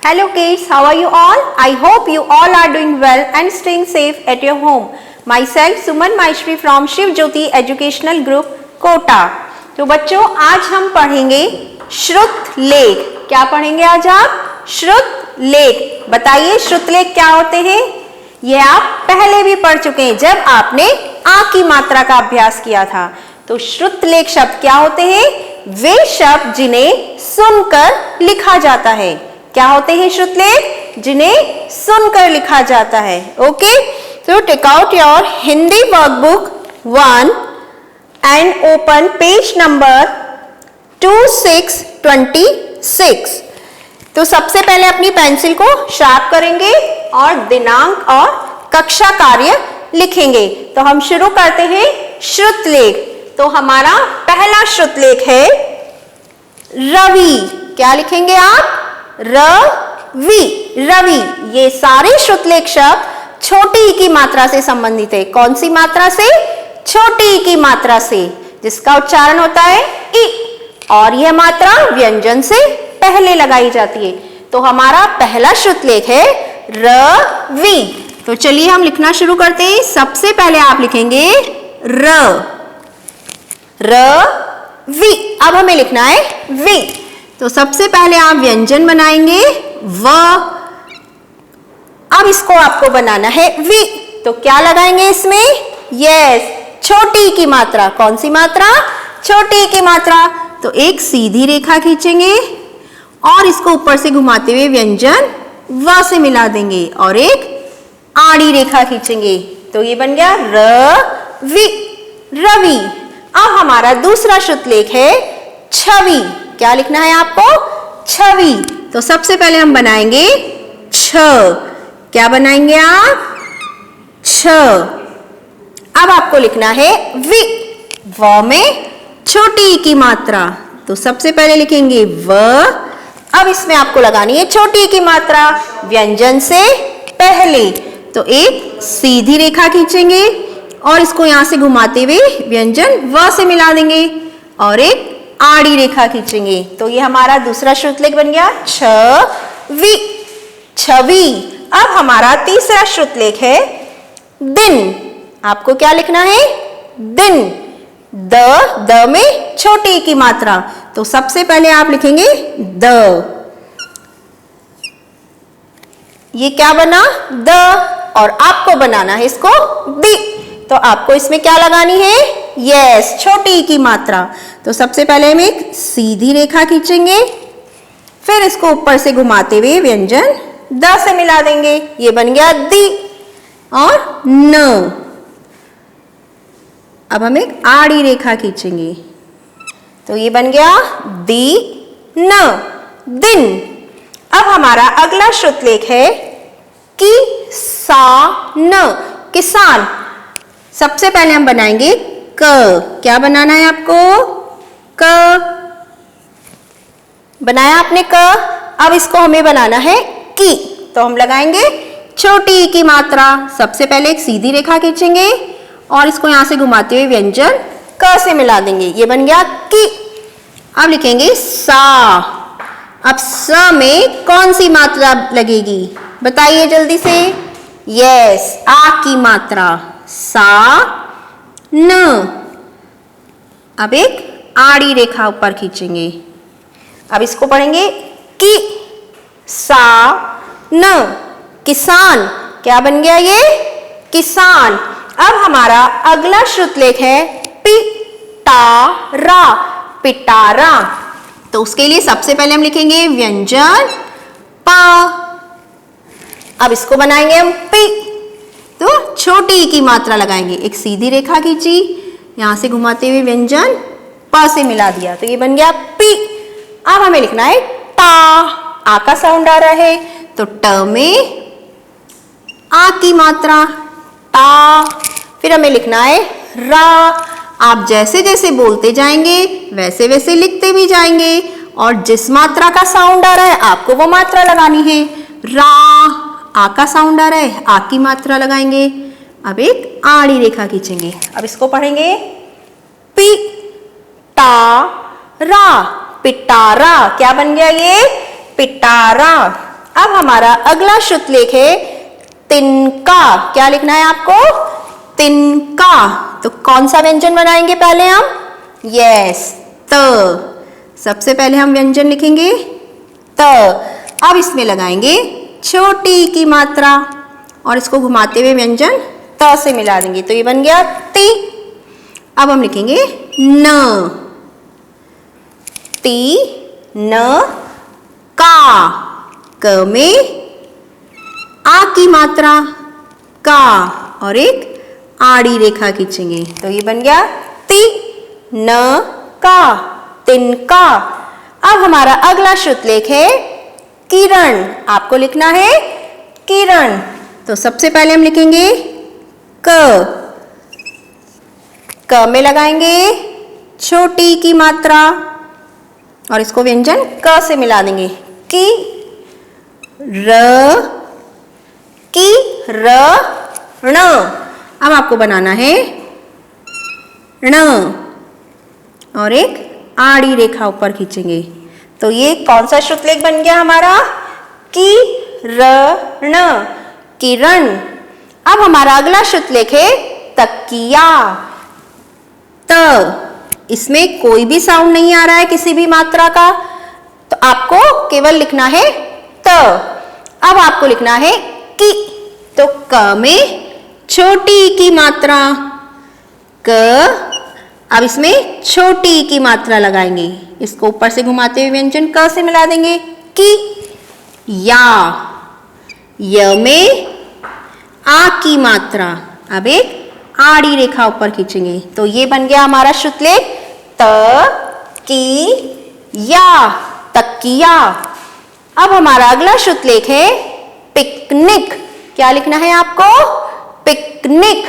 Hello kids, how are you all? I hope you all are doing well and staying safe at your home. Myself Suman Maheshwari from Shiv Jyoti Educational Group, Kota. तो बच्चों आज हम पढ़ेंगे श्रुत लेख। क्या पढ़ेंगे आज आप? श्रुत लेख। बताइए श्रुत लेख क्या होते हैं? ये आप पहले भी पढ़ चुके हैं जब आपने आ की मात्रा का अभ्यास किया था। तो श्रुत लेख शब्द क्या होते हैं? वे शब्द जिन्हें सुनकर लिखा जाता है। क्या होते हैं श्रुत लेख? जिन्हें सुनकर लिखा जाता है। Okay, so take out your Hindi workbook 1 and open page number 2626। तो सबसे पहले अपनी पेंसिल को शार्प करेंगे और दिनांक और कक्षा कार्य लिखेंगे। तो हम शुरू करते हैं श्रुत लेख। तो हमारा पहला श्रुत लेख है रवि। क्या लिखेंगे आप? रवि। रवि। ये सारे श्रुतलेख शब्द छोटी ई की मात्रा से संबंधित है। कौन सी मात्रा से? छोटी ई की मात्रा से, जिसका उच्चारण होता है ई, और यह मात्रा व्यंजन से पहले लगाई जाती है। तो हमारा पहला श्रुतलेख है रवि। तो चलिए हम लिखना शुरू करते हैं। सबसे पहले आप लिखेंगे रवि। अब हमें लिखना है वि। तो सबसे पहले आप व्यंजन बनाएंगे व। अब इसको आपको बनाना है वि। तो क्या लगाएंगे इसमें? यस, छोटी की मात्रा। कौन सी मात्रा? छोटी की मात्रा। तो एक सीधी रेखा खींचेंगे और इसको ऊपर से घुमाते हुए व्यंजन व से मिला देंगे और एक आड़ी रेखा खींचेंगे। तो ये बन गया रवि। रवि। अब हमारा दूसरा श्रुतलेख है छवि। क्या लिखना है आपको? छवि। तो सबसे पहले हम बनाएंगे छ। क्या बनाएंगे आप? छ। अब आपको लिखना है वि। व में छोटी ई की मात्रा। तो सबसे पहले लिखेंगे व। अब इसमें आपको लगानी है छोटी ई की मात्रा व्यंजन से पहले। तो एक सीधी रेखा खींचेंगे और इसको यहां से घुमाते हुए व्यंजन व से मिला देंगे और एक आड़ी रेखा खींचेंगे। तो ये हमारा दूसरा श्रुतलेख बन गया छवि। छवि। अब हमारा तीसरा श्रुतलेख है दिन। आपको क्या लिखना है? दिन। द में छोटी की मात्रा। तो सबसे पहले आप लिखेंगे द। ये क्या बना? द। और आपको बनाना है इसको दि। तो आपको इसमें क्या लगानी है? यस, छोटी की मात्रा। तो सबसे पहले हम एक सीधी रेखा खींचेंगे, फिर इसको ऊपर से घुमाते हुए व्यंजन द से मिला देंगे। ये बन गया दि और न। अब हम एक आड़ी रेखा खींचेंगे, तो ये बन गया दि न, दिन। अब हमारा अगला श्रुतलेख है किसान। किसान। सबसे पहले हम बनाएंगे क। क्या बनाना है आपको? क। बनाया आपने क। अब इसको हमें बनाना है की। तो हम लगाएंगे छोटी ई की मात्रा। सबसे पहले एक सीधी रेखा खींचेंगे और इसको यहां से घुमाते हुए व्यंजन क से मिला देंगे। ये बन गया की। अब लिखेंगे सा। अब स में कौन सी मात्रा लगेगी? बताइए जल्दी से। यस, आ की मात्रा। सा न। अब एक आड़ी रेखा ऊपर खींचेंगे। अब इसको पढ़ेंगे कि सा न। किसान। क्या बन गया ये? किसान। अब हमारा अगला श्रुतलेख है पिटारा। पिटारा। तो उसके लिए सबसे पहले हम लिखेंगे व्यंजन प। अब इसको बनाएंगे हम पी। तो छोटी ई की मात्रा लगाएंगे। एक सीधी रेखा खींची, यहां से घुमाते हुए व्यंजन प से मिला दिया। तो ये बन गया पी। अब हमें लिखना है टा। आ का साउंड आ रहा है, तो ट में आ की मात्रा टा। फिर हमें लिखना है रा। आप जैसे जैसे बोलते जाएंगे वैसे वैसे लिखते भी जाएंगे और जिस मात्रा का साउंड आ रहा है आपको वो मात्रा लगानी है। रा। आ का साउंड आ रहा है, आ की मात्रा लगाएंगे। अब एक आड़ी रेखा खींचेंगे। अब इसको पढ़ेंगे पी टा रा। पिटारा। क्या बन गया ये? पिटारा। अब हमारा अगला श्रुतलेख है तिनका। क्या लिखना है आपको? तिनका। तो कौन सा व्यंजन बनाएंगे पहले हम? यस, त। सबसे पहले हम व्यंजन लिखेंगे त। अब इसमें लगाएंगे छोटी की मात्रा और इसको घुमाते हुए व्यंजन त से मिला देंगे, तो ये बन गया ती। अब हम लिखेंगे न। ती न का। क में आ की मात्रा का और एक आड़ी रेखा खींचेंगे, तो ये बन गया ती न का, तिनका। अब हमारा अगला श्रुतलेख है किरण। आपको लिखना है किरण। तो सबसे पहले हम लिखेंगे क। क में लगाएंगे छोटी की मात्रा और इसको व्यंजन क से मिला देंगे, की र की र ण। अब आपको बनाना है ण और एक आड़ी रेखा ऊपर खींचेंगे, तो ये कौन सा श्रुतलेख बन गया हमारा? की र ण, किरण। अब हमारा अगला श्रुतलेख है तकिया। त। इसमें कोई भी साउंड नहीं आ रहा है किसी भी मात्रा का, तो आपको केवल लिखना है त। अब आपको लिखना है की। तो क में छोटी की मात्रा क। अब इसमें छोटी की मात्रा लगाएंगे, इसको ऊपर से घुमाते हुए व्यंजन क से मिला देंगे, की। या। य में आ की मात्रा। अब एक आड़ी रेखा ऊपर खींचेंगे, तो ये बन गया हमारा श्रुतलेख त की या, तकिया। अब हमारा अगला श्रुतलेख है पिकनिक। क्या लिखना है आपको? पिकनिक।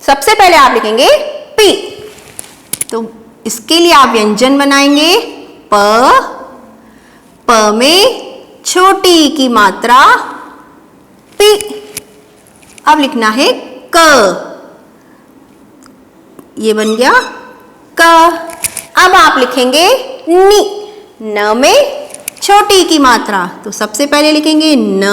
सबसे पहले आप लिखेंगे पी, तो इसके लिए आप व्यंजन बनाएंगे प। प में छोटी की मात्रा पी। अब लिखना है क, ये बन गया क। अब आप लिखेंगे नी। न में छोटी की मात्रा, तो सबसे पहले लिखेंगे न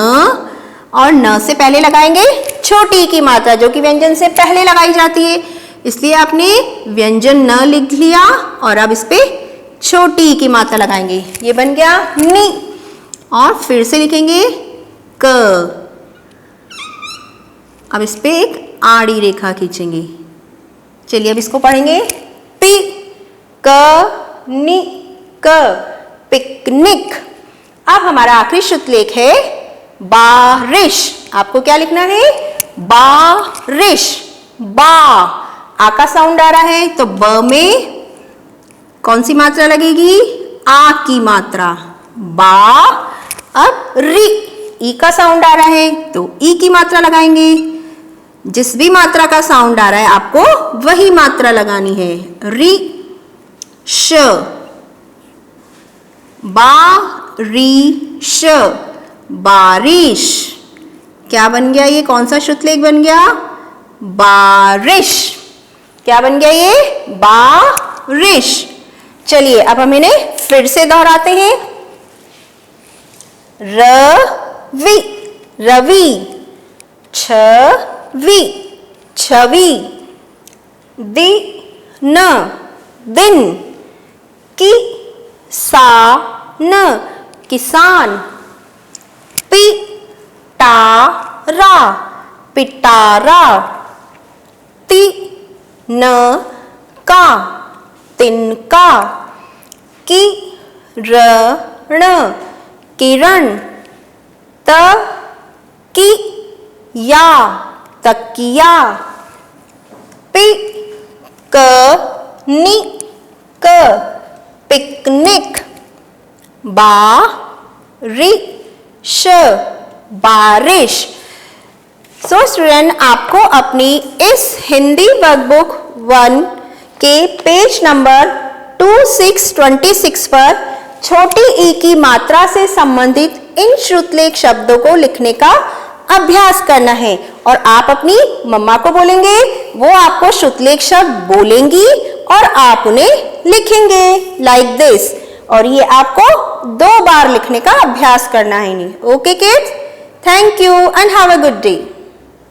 और न से पहले लगाएंगे छोटी की मात्रा, जो कि व्यंजन से पहले लगाई जाती है, इसलिए आपने व्यंजन न लिख लिया और अब इस पे छोटी की मात्रा लगाएंगे, ये बन गया नी। और फिर से लिखेंगे क। अब इस पे एक आड़ी रेखा खींचेंगे। चलिए अब इसको पढ़ेंगे पी क नी क, पिकनिक। अब हमारा आखिरी श्रुतलेख है बारिश। आपको क्या लिखना है? बारिश। बा। आ का साउंड आ रहा है, तो ब में कौन सी मात्रा लगेगी? आ की मात्रा, बा। अब री। ई का साउंड आ रहा है, तो ई की मात्रा लगाएंगे। जिस भी मात्रा का साउंड आ रहा है आपको वही मात्रा लगानी है। री श। बारिश, बारिश। क्या बन गया? ये कौन सा श्रुतलेख बन गया? बारिश। क्या बन गया ये? बारिश। चलिए अब हम इन्हें फिर से दोहराते हैं। रवि, रवि। छवि, छवि। दिन, दिन। किसान, किसान। पिटारा, पिटारा। तिनका, तिनका। किरण, किरण। तकिया, तकिया। Picnic, picnic. बारिश, बारिश। सो स्टूडेंट, आपको अपनी इस हिंदी वर्कबुक 1 के पेज नंबर 2626 पर छोटी ई की मात्रा से संबंधित इन श्रुतलेख शब्दों को लिखने का अभ्यास करना है और आप अपनी मम्मा को बोलेंगे, वो आपको श्रुतलेख शब्द बोलेंगी और आप उन्हें लिखेंगे लाइक दिस। और ये आपको 2 बार लिखने का अभ्यास करना है इन्हें। Okay kids, thank you and have a good day.